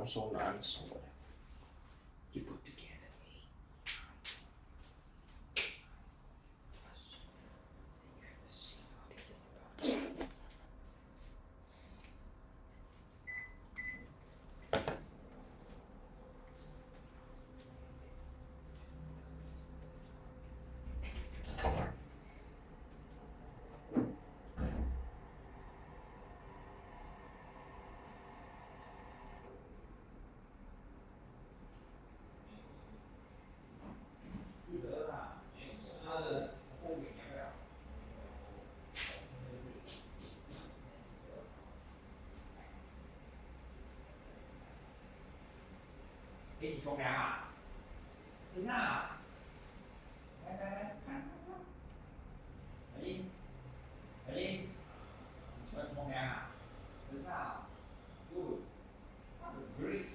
so nice or whatever. You put together. Cái gì con gà à? Trứng à? Đây, đây, đây, ăn, ăn. Đấy, đấy, con gà à? Trứng à? Good. Great.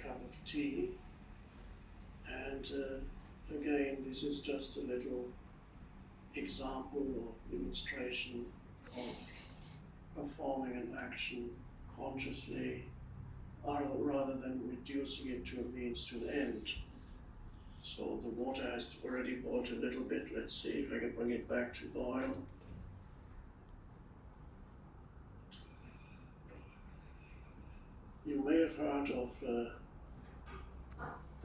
cup of tea. And again, this is just a little example or illustration of performing an action consciously rather than reducing it to a means to an end. So the water has already boiled a little bit. Let's see if I can bring it back to boil. You may have heard of the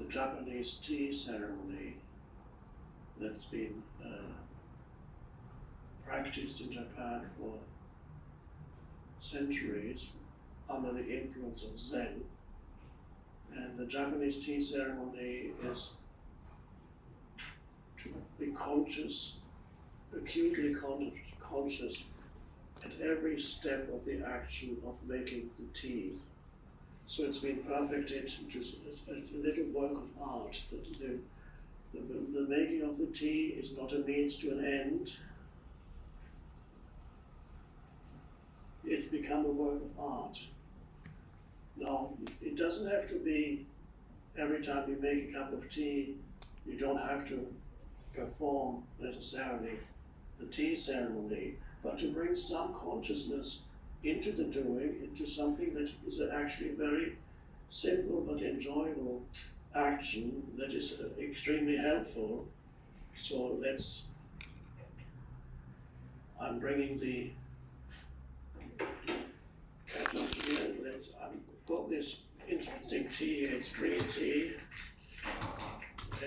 Japanese tea ceremony that's been practiced in Japan for centuries under the influence of Zen. And the Japanese tea ceremony is to be conscious, acutely conscious at every step of the action of making the tea. So it's been perfected into a little work of art. The making of the tea is not a means to an end. It's become a work of art. Now, it doesn't have to be every time you make a cup of tea, you don't have to perform necessarily the tea ceremony, but to bring some consciousness into the doing, into something that is actually a very simple but enjoyable action that is extremely helpful. So I'm bringing the kettle here, I've got this interesting tea, it's green tea,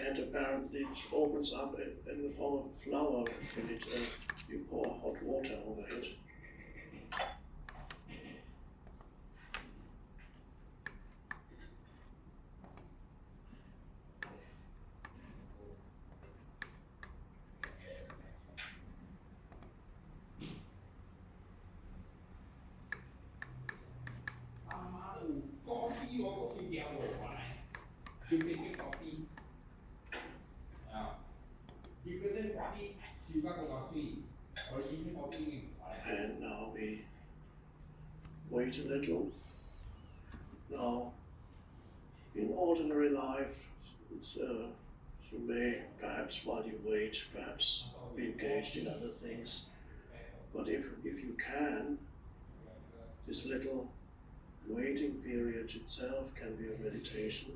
and apparently it opens up in the form of flour when you pour hot water over it. And now we wait a little. Now, in ordinary life, you may, perhaps while you wait, perhaps be engaged in other things. But if you can, this little waiting period itself can be a meditation.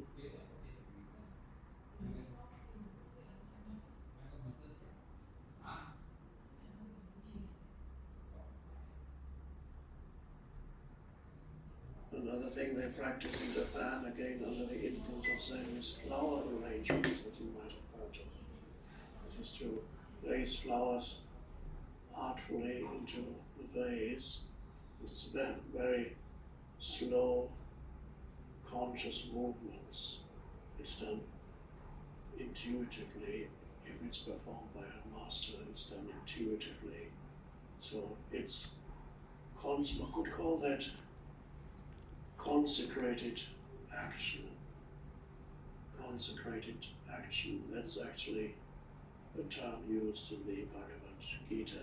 Another thing they practice in Japan, again under the influence of Zen, is flower arrangements that you might have heard of. This is to place flowers artfully into the vase. It's very, very slow, conscious movements. It's done intuitively. If it's performed by a master, it's done intuitively. So it's, one could call that consecrated action. Consecrated action, that's actually a term used in the Bhagavad Gita.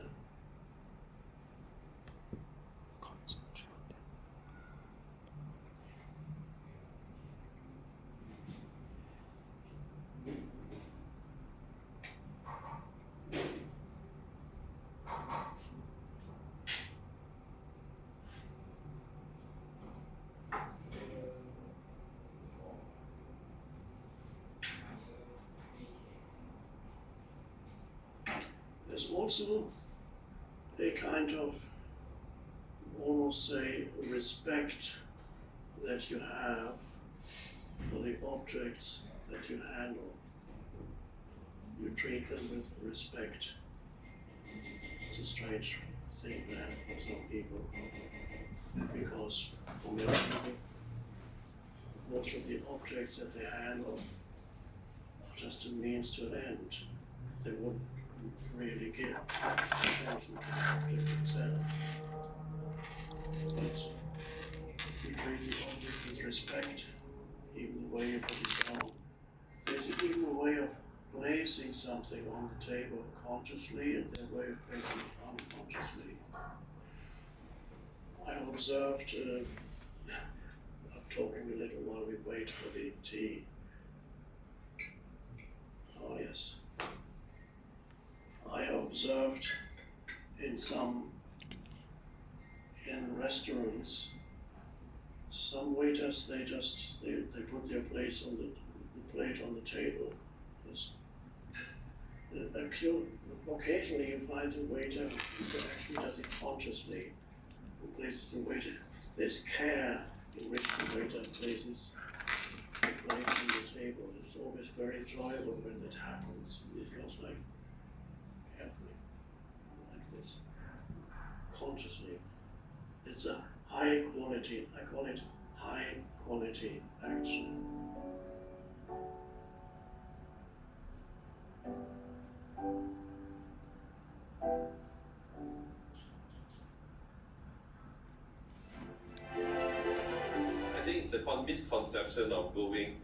There's also a kind of, almost say, respect that you have for the objects that you handle. You treat them with respect. It's a strange thing there for some people, because for many people, most of the objects that they handle are just a means to an end. They wouldn't really give attention to the object itself. But you treat the object with respect, even the way you put it down. There's even a way of placing something on the table consciously and their way of placing it unconsciously. I observed a talking a little while we wait for the tea. Oh yes. I observed in restaurants, some waiters they put their place on the plate on the table. Just, occasionally you find a waiter who actually does it consciously, who places the waiter. There's care in which the waiter places the plate on the table. It's always very enjoyable when that happens. It goes like carefully, like this, consciously. It's a high quality, I call it high quality action. I think the misconception of going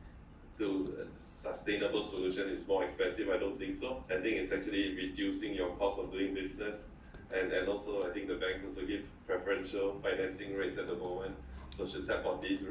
to a sustainable solution is more expensive. I don't think so. I think it's actually reducing your cost of doing business, and also I think the banks also give preferential financing rates at the moment, so should tap on these